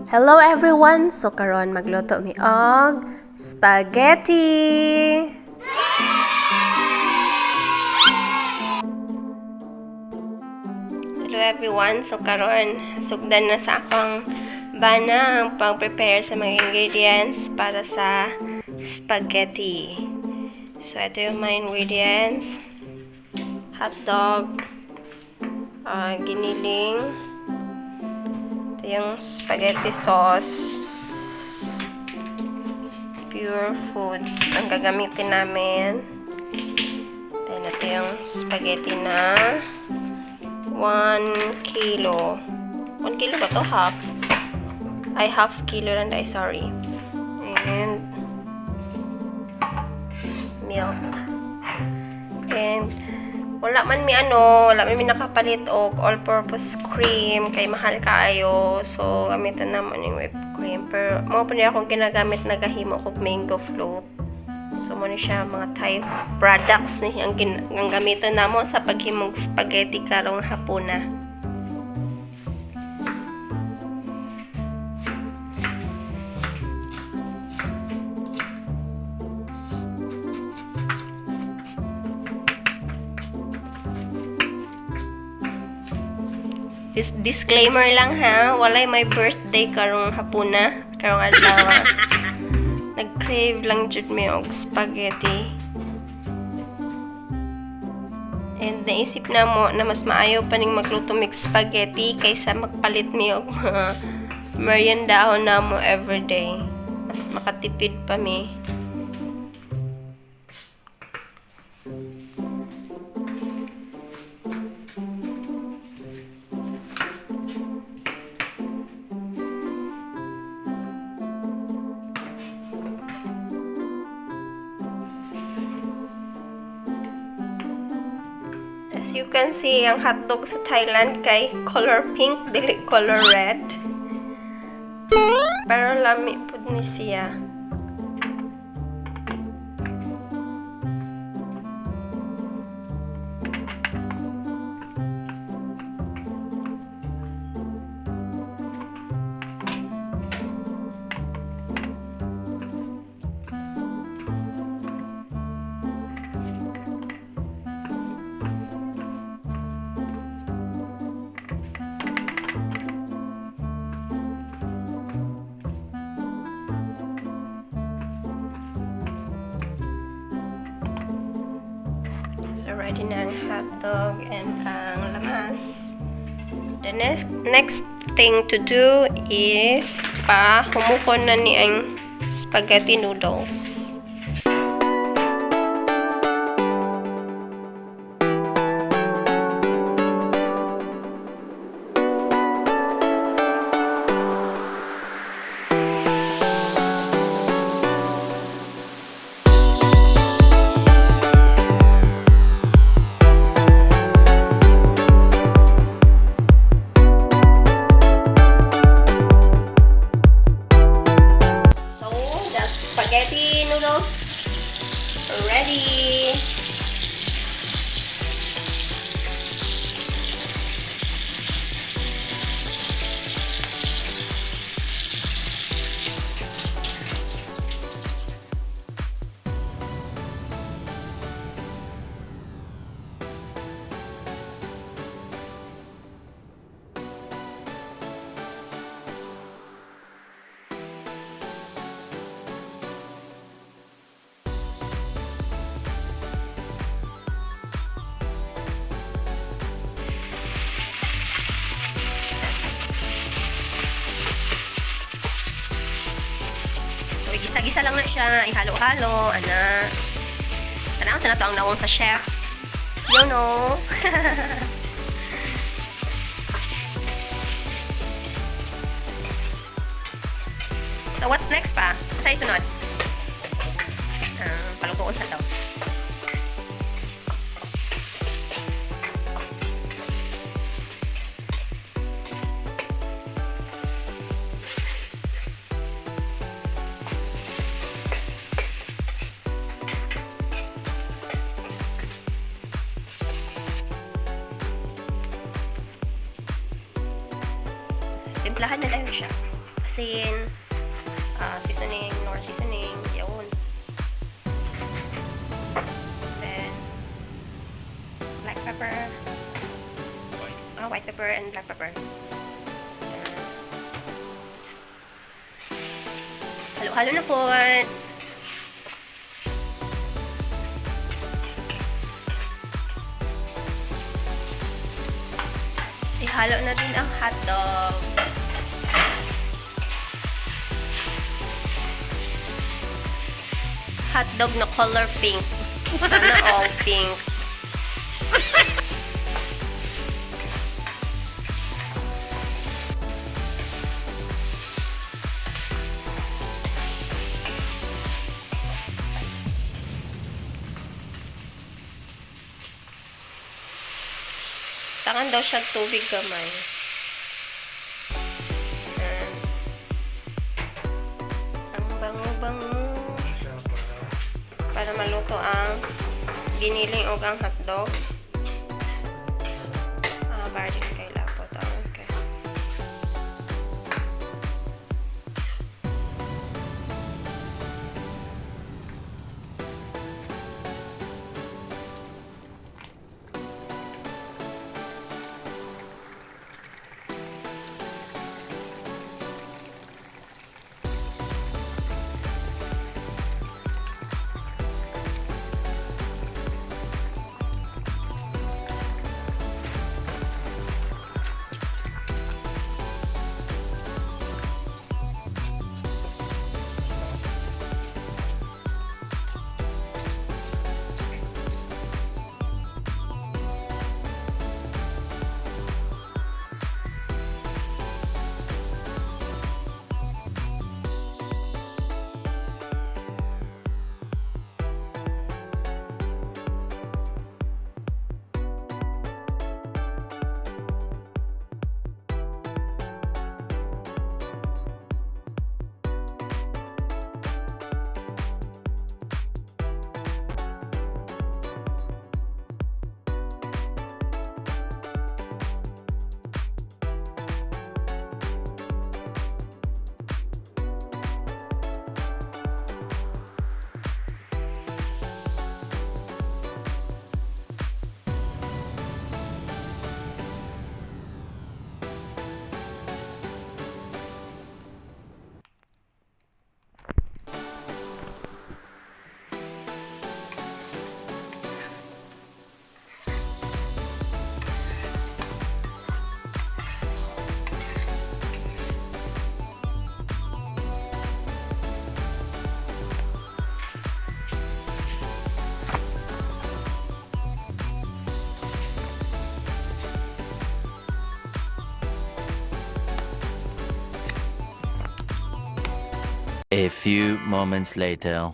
Hello everyone! So karon magluto mi og spaghetti! Hello everyone! So karon sugdan na sa akong bana ang pag-prepare sa mga ingredients para sa spaghetti. So ito yung mga ingredients. Hotdog, giniling, yung spaghetti sauce, pure foods ang gagamitin namin. Then ito yung spaghetti na 1 kilo. 1 kilo ba to? Half. Ay, half kilo lang dahil, sorry. And milk. And wala man mi nakapalit og all-purpose cream kay mahal kaayo. So gamiton namon yung whipped cream. Pero mo pa niya akong ginagamit nagahimo og mango float. So mo ni siya mga Thai products ni ang gamiton namo sa paghimog spaghetti karong hapuna. Disclaimer lang ha, walay my birthday karong hapuna, karong adlaw. Nag-crave lang jud mi og spaghetti. And naisip na mo na mas maayo pa ning magluto mig spaghetti kaysa magpalit mi og mga meriendahon na mo everyday. Mas makatipid pa mi. As you can see, ang hotdog sa Thailand kay color pink, dili color red. Pero lami pud ni siya. So, ready na ang hotdog and ang lamas. The next thing to do is humukon na ni ang spaghetti noodles. Spaghetti noodles ready. Gisa-gisa lang na siya, ihalo-halo, ana. Tanaw sa nato ang nawong sa chef. You know. So what's next pa? Tayo sunod. Palugoon sa daw. timplahan na lang siya. Asin, seasoning, nor seasoning, yun. Then, black pepper. White pepper and black pepper. Halo-halo na po. Ihalo na din ang hotdog. Hotdog na color pink. Sana all pink. Tangan daw siya tubig gamay. Ang bango-bango. Para maluto ang giniling o ang hotdog. Barin kay lapot. Okay. A few moments later.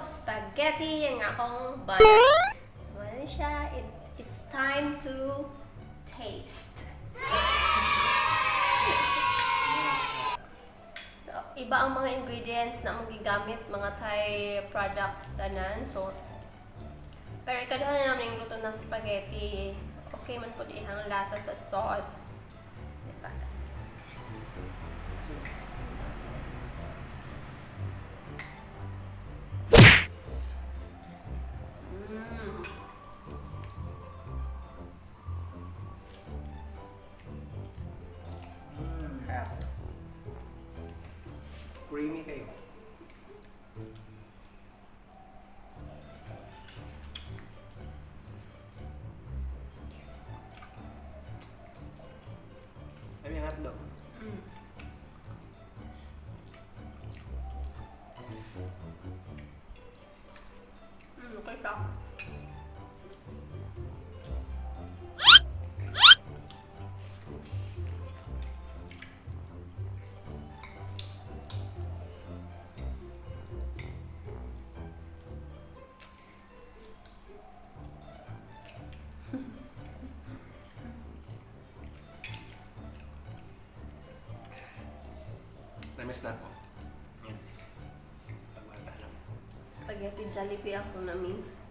spaghetti ang akong banat. So, ano siya? It's time to taste. So, iba ang mga ingredients na magigamit, mga Thai products tanan. So, pero ikadahan na namin yung luto ng spaghetti. Okay man po dihang lasa sa sauce. Diba? itlog. Okay siya. Namiss na ako. Yan. Pagmata lang. Spaghetti Jollibee ako na miss.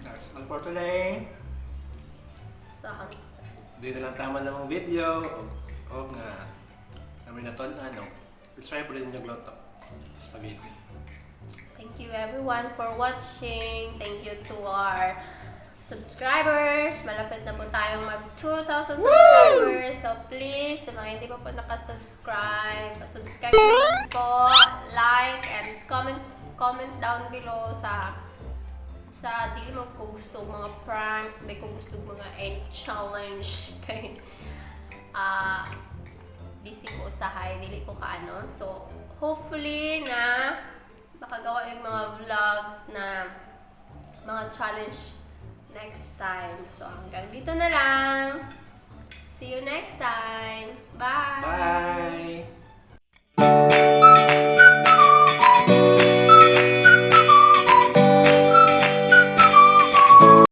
That's all for today. Saan? Dito lang tama namang video. O nga. Kami na to, ano. Try po rin yung gloto. Spaghetti. Thank you everyone for watching. Thank you to our subscribers. Malapit na po tayong mag 2,000 subscribers. So please, sa mga hindi pa po nakasubscribe, subscribe naman po, like, and comment down below sa di mo ko gusto mga prank, di ko gusto mga challenge kay busy ko usahay, dili ko kaano. So hopefully na makagawa yung mga vlogs na mga challenge next time. So hanggang dito na lang. See you next time. Bye! Bye!